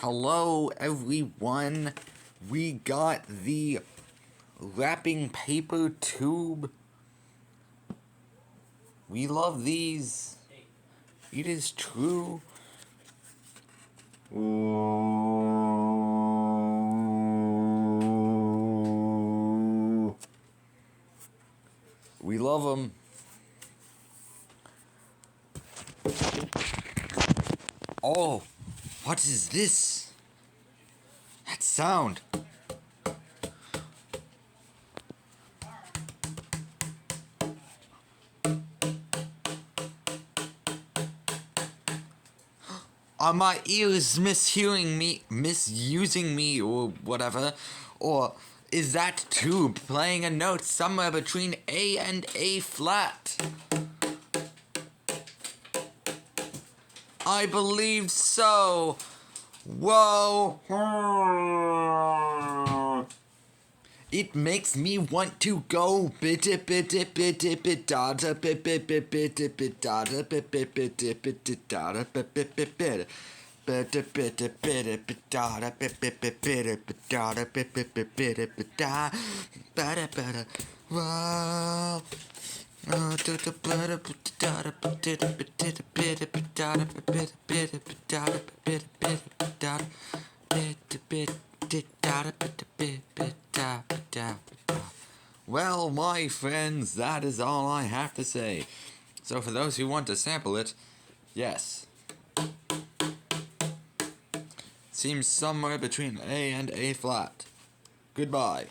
Hello everyone, we got the wrapping paper tube. We love these. It is true. We love them. Oh, what is this? That sound. Are my ears misusing me, or whatever? Or is that tube playing a note somewhere between A and A flat? I believe so. Whoa. It makes me want to go bitte bitte bitte bitte bitte bitte bitte bitte bitte bitte wow. Well, my friends, that is all I have to say. So for those who want to sample it, yes. Seems somewhere between A and A flat. Goodbye.